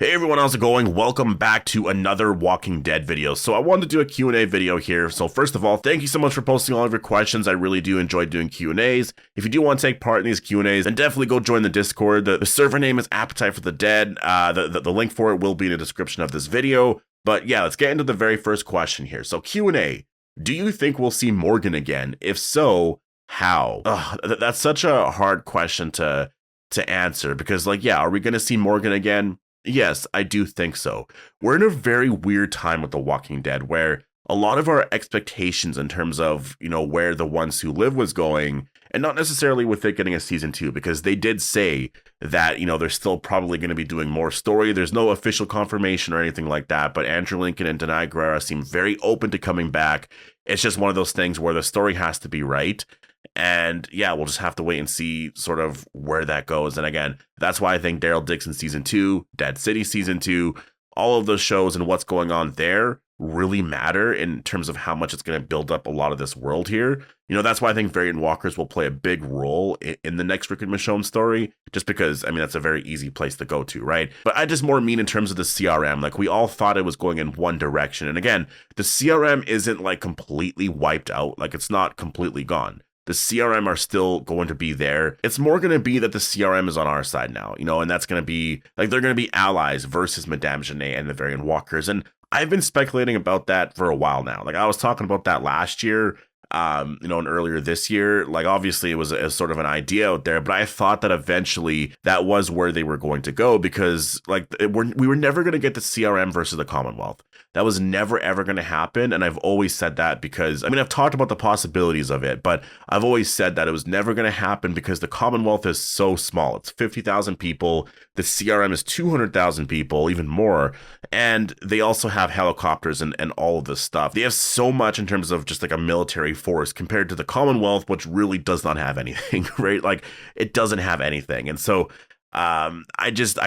Hey everyone, how's it going? Welcome back to another Walking Dead video. So I wanted to do a Q&A video here. So first of all, thank you so much for posting all of your questions. I really do enjoy doing Q&As. If you do want to take part in these Q&As, then definitely go join the Discord. The server name is Appetite for the Dead. The link for it will be in the description of this video. But yeah, let's get into the very first question here. So Q&A, do you think we'll see Morgan again? If so, how? That's such a hard question to answer because are we going to see Morgan again? Yes, I do think so. We're in a very weird time with The Walking Dead where a lot of our expectations in terms of, where The Ones Who Live was going, and not necessarily with it getting a season 2, because they did say that, they're still probably going to be doing more story. There's no official confirmation or anything like that, but Andrew Lincoln and Denai Guerrera seem very open to coming back. It's just one of those things where the story has to be right. And yeah, we'll just have to wait and see sort of where that goes. And again, that's why I think Daryl Dixon season 2, Dead City season 2, all of those shows and what's going on there really matter in terms of how much it's going to build up a lot of this world here. That's why I think variant walkers will play a big role in the next Rick and Michonne story, just because, that's a very easy place to go to, right? But I just more mean in terms of the CRM, like we all thought it was going in one direction. And again, the CRM isn't like completely wiped out, like it's not completely gone. The CRM are still going to be there. It's more going to be that the CRM is on our side now, and that's going to be like they're going to be allies versus Madame Genet and the variant walkers. And I've been speculating about that for a while now. Like I was talking about that last year, and earlier this year. Like obviously it was a sort of an idea out there, but I thought that eventually that was where they were going to go because we were never going to get the CRM versus the Commonwealth. That was never, ever going to happen. And I've always said that because, I've talked about the possibilities of it, but I've always said that it was never going to happen because the Commonwealth is so small. It's 50,000 people. The CRM is 200,000 people, even more. And they also have helicopters and all of this stuff. They have so much in terms of just like a military force compared to the Commonwealth, which really does not have anything, right? Like it doesn't have anything. And so I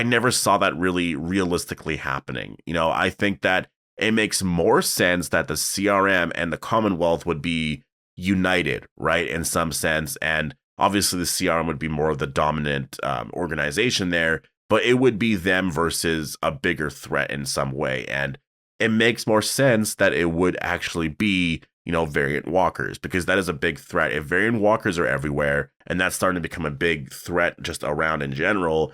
never saw that really realistically happening. I think that it makes more sense that the CRM and the Commonwealth would be united, right, in some sense. And obviously the CRM would be more of the dominant organization there, but it would be them versus a bigger threat in some way. And it makes more sense that it would actually be, variant walkers, because that is a big threat. If variant walkers are everywhere and that's starting to become a big threat just around in general,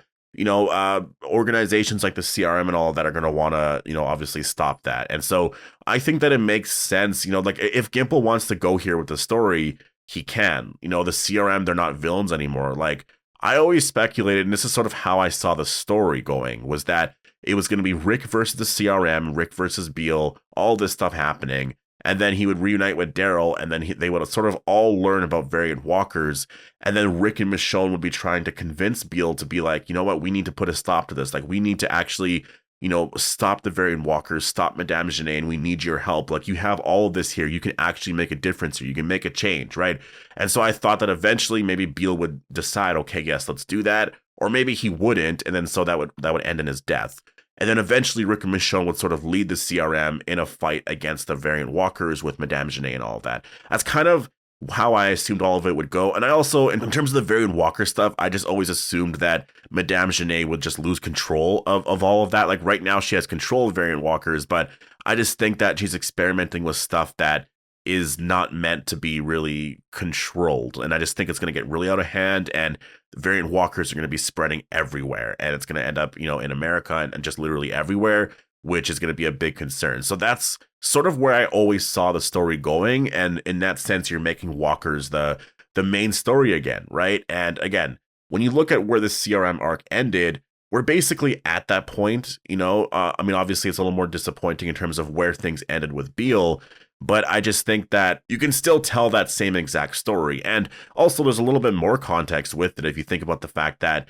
organizations like the CRM and all that are going to want to, obviously stop that. And so I think that it makes sense, like if Gimple wants to go here with the story, he can. The CRM, they're not villains anymore. Like I always speculated, and this is sort of how I saw the story going, was that it was going to be Rick versus the CRM, Rick versus Beal, all this stuff happening. And then he would reunite with Daryl, and then they would sort of all learn about variant walkers. And then Rick and Michonne would be trying to convince Beal to be like, you know what, we need to put a stop to this. Like, we need to actually, stop the variant walkers, stop Madame Genet, and we need your help. Like, you have all of this here. You can actually make a difference here. You can make a change, right? And so I thought that eventually maybe Beal would decide, okay, yes, let's do that. Or maybe he wouldn't, and then so that would end in his death. And then eventually Rick and Michonne would sort of lead the CRM in a fight against the variant walkers with Madame Genet and all of that. That's kind of how I assumed all of it would go. And I also, in terms of the variant walker stuff, I just always assumed that Madame Genet would just lose control of all of that. Like right now she has control of variant walkers, but I just think that she's experimenting with stuff that is not meant to be really controlled. And I just think it's going to get really out of hand, and variant walkers are going to be spreading everywhere, and it's going to end up, in America and just literally everywhere, which is going to be a big concern. So that's sort of where I always saw the story going. And in that sense, you're making walkers the main story again, right? And again, when you look at where the CRM arc ended, we're basically at that point, obviously it's a little more disappointing in terms of where things ended with Beal, but I just think that you can still tell that same exact story. And also there's a little bit more context with it if you think about the fact that,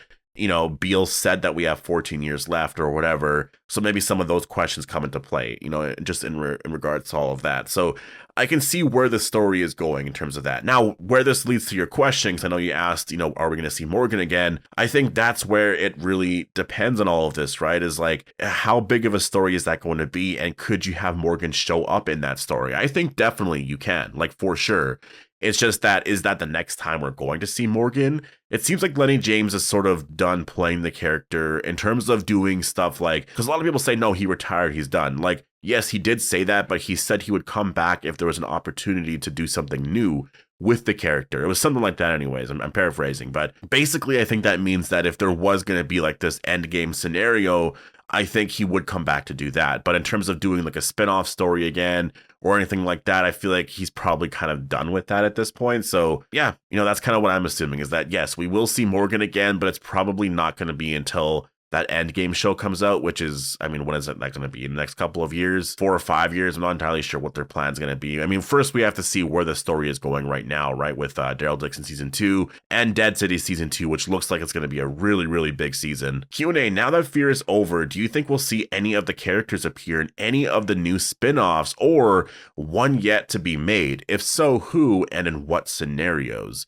Beal said that we have 14 years left or whatever. So maybe some of those questions come into play, just in regards to all of that. So I can see where the story is going in terms of that. Now, where this leads to your questions, I know you asked, are we going to see Morgan again? I think that's where it really depends on all of this, right? Is like, how big of a story is that going to be? And could you have Morgan show up in that story? I think definitely you can, like for sure. It's just that, is that the next time we're going to see Morgan? It seems like Lenny James is sort of done playing the character in terms of doing stuff like, because a lot of people say, no, he retired, he's done. Like, yes, he did say that, but he said he would come back if there was an opportunity to do something new with the character. It was something like that anyways. I'm paraphrasing, but basically I think that means that if there was going to be like this endgame scenario, I think he would come back to do that. But in terms of doing like a spin-off story again or anything like that, I feel like he's probably kind of done with that at this point. So yeah, that's kind of what I'm assuming, is that yes, we will see Morgan again, but it's probably not going to be until that Endgame show comes out, which is, I mean, when is it like going to be? In the next couple of years, 4 or 5 years? I'm not entirely sure what their plan's going to be. I mean, first we have to see where the story is going right now, right? With Daryl Dixon season 2 and Dead City season 2, which looks like it's going to be a really, really big season. Q&A, now that Fear is over, do you think we'll see any of the characters appear in any of the new spin-offs or one yet to be made? If so, who and in what scenarios?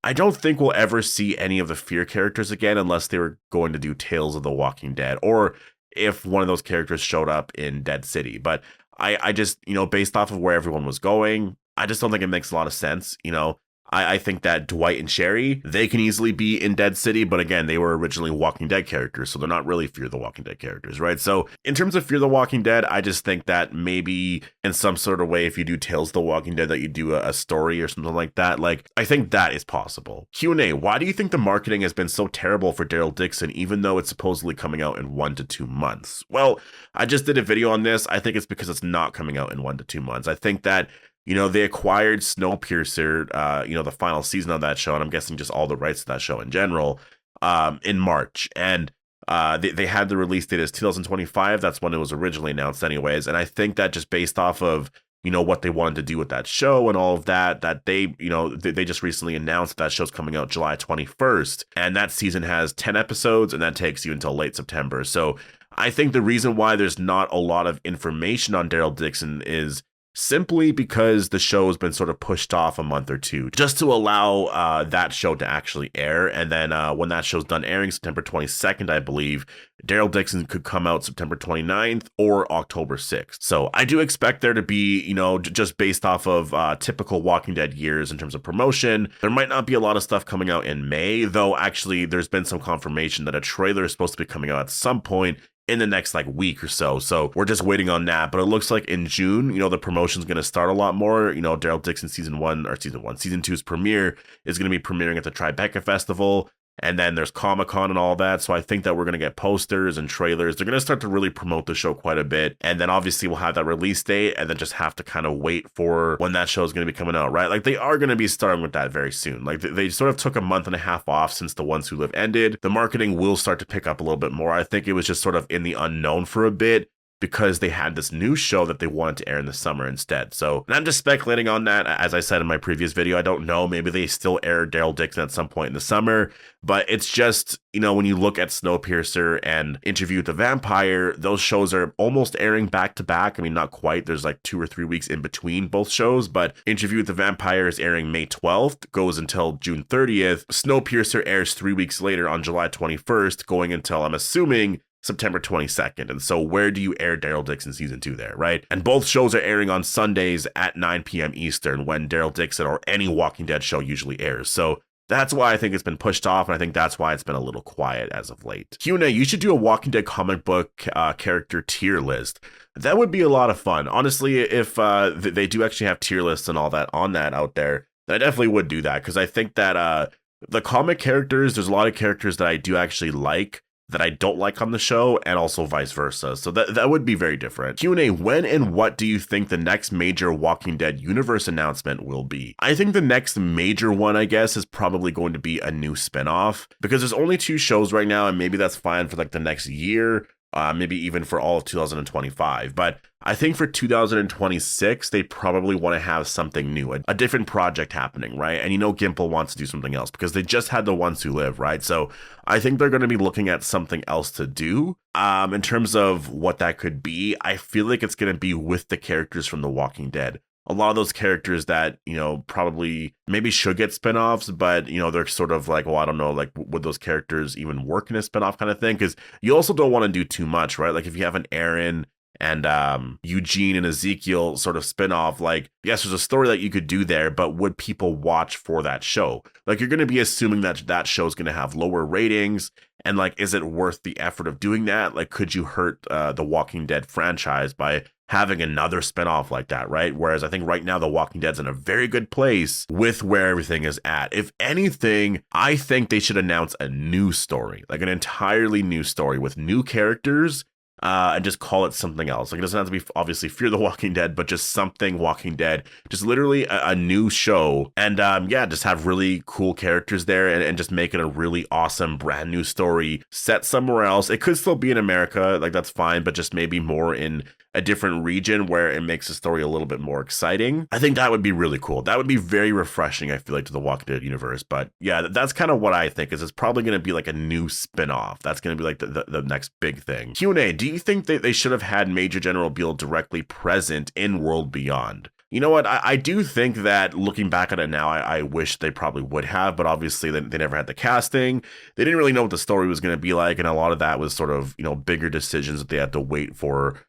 I don't think we'll ever see any of the Fear characters again unless they were going to do Tales of the Walking Dead, or if one of those characters showed up in Dead City. But I just, based off of where everyone was going, I just don't think it makes a lot of sense. I think that Dwight and Sherry, they can easily be in Dead City, but again, they were originally Walking Dead characters, so they're not really Fear the Walking Dead characters, right? So in terms of Fear the Walking Dead, I just think that maybe in some sort of way, if you do Tales of the Walking Dead, that you do a story or something like that. Like, I think that is possible. Q&A, why do you think the marketing has been so terrible for Daryl Dixon, even though it's supposedly coming out in 1 to 2 months? Well, I just did a video on this. I think it's because it's not coming out in 1 to 2 months. I think that they acquired Snowpiercer, the final season of that show, and I'm guessing just all the rights to that show in general, in March. And they had the release date as 2025. That's when it was originally announced anyways. And I think that just based off of, what they wanted to do with that show and all of that they, they just recently announced that show's coming out July 21st. And that season has 10 episodes, and that takes you until late September. So I think the reason why there's not a lot of information on Daryl Dixon is simply because the show has been sort of pushed off a month or two just to allow that show to actually air. And then when that show's done airing, September 22nd, I believe, Daryl Dixon could come out September 29th or October 6th. So I do expect there to be, just based off of typical Walking Dead years in terms of promotion, there might not be a lot of stuff coming out in May, though actually there's been some confirmation that a trailer is supposed to be coming out at some point in the next week or so. So we're just waiting on that. But it looks like in June, the promotion's going to start a lot more. Daryl Dixon season 2's premiere is going to be premiering at the Tribeca Festival. And then there's Comic-Con and all that. So I think that we're going to get posters and trailers. They're going to start to really promote the show quite a bit. And then obviously we'll have that release date and then just have to kind of wait for when that show is going to be coming out, right? Like, they are going to be starting with that very soon. Like, they sort of took a month and a half off since The Ones Who Live ended. The marketing will start to pick up a little bit more. I think it was just sort of in the unknown for a bit, because they had this new show that they wanted to air in the summer instead. So, and I'm just speculating on that. As I said in my previous video, I don't know. Maybe they still air Daryl Dixon at some point in the summer. But it's just, when you look at Snowpiercer and Interview with the Vampire, those shows are almost airing back to back. I mean, not quite. There's 2 or 3 weeks in between both shows. But Interview with the Vampire is airing May 12th, goes until June 30th. Snowpiercer airs 3 weeks later on July 21st, going until, I'm assuming, September 22nd. And so where do you air Daryl Dixon season 2 there, right? And both shows are airing on Sundays at 9 p.m. Eastern, when Daryl Dixon or any Walking Dead show usually airs. So that's why I think it's been pushed off, and I think that's why it's been a little quiet as of late. Q&A, you should do a Walking Dead comic book character tier list. That would be a lot of fun. Honestly, if they do actually have tier lists and all that on that out there, then I definitely would do that, because I think that the comic characters, there's a lot of characters that I do actually like that I don't like on the show, and also vice versa. So that would be very different. Q&A, when and what do you think the next major Walking Dead universe announcement will be? I think the next major one, I guess, is probably going to be a new spinoff, because there's only 2 shows right now, and maybe that's fine for the next year, maybe even for all of 2025. But I think for 2026, they probably want to have something new, a different project happening, right? And Gimple wants to do something else, because they just had The Ones Who Live, right? So I think they're going to be looking at something else to do. In terms of what that could be, I feel like it's going to be with the characters from The Walking Dead. A lot of those characters that, probably maybe should get spinoffs, but, they're sort of well, I don't know, would those characters even work in a spinoff kind of thing? Because you also don't want to do too much, right? Like, if you have an Aaron and Eugene and Ezekiel sort of spin-off. Like, yes, there's a story that you could do there, but would people watch for that show? Like, you're going to be assuming that that show is going to have lower ratings, and like, is it worth the effort of doing that? Like, could you hurt the Walking Dead franchise by having another spinoff like that, right? Whereas I think right now The Walking Dead's in a very good place with where everything is at. If anything, I think they should announce a new story, like an entirely new story with new characters, and just call it something else. Like, it doesn't have to be obviously Fear the Walking Dead, but just something Walking Dead, just literally a new show. And yeah, just have really cool characters there, and just make it a really awesome brand new story set somewhere else. It could still be in America, like that's fine, but just maybe more in a different region where it makes the story a little bit more exciting. I think that would be really cool. That would be very refreshing, I feel like, to the Walking Dead universe. But yeah, that's kind of what I think, is it's probably going to be like a new spin-off. That's going to be like the next big thing. Q&A, do you think that they should have had Major General Beal directly present in World Beyond? You know what? I do think that, looking back at it now, I wish they probably would have, but obviously they never had the casting. They didn't really know what the story was going to be like, and a lot of that was sort of, bigger decisions that they had to wait for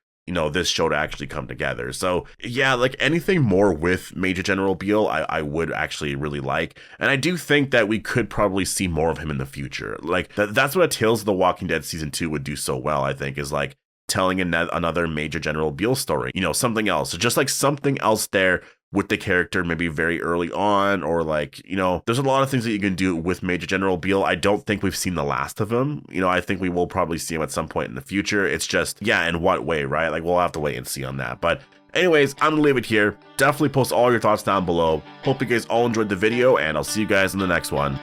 this show to actually come together. So yeah, like anything more with Major General Beal, I would actually really like. And I do think that we could probably see more of him in the future. Like that's what a Tales of the Walking Dead season 2 would do so well, I think, is like telling another Major General Beal story, something else. So just like something else there with the character, maybe very early on, or like, there's a lot of things that you can do with Major General Beal. I don't think we've seen the last of him. I think we will probably see him at some point in the future. It's just, yeah, in what way, right? Like, we'll have to wait and see on that. But anyways, I'm gonna leave it here. Definitely post all your thoughts down below. Hope you guys all enjoyed the video, and I'll see you guys in the next one.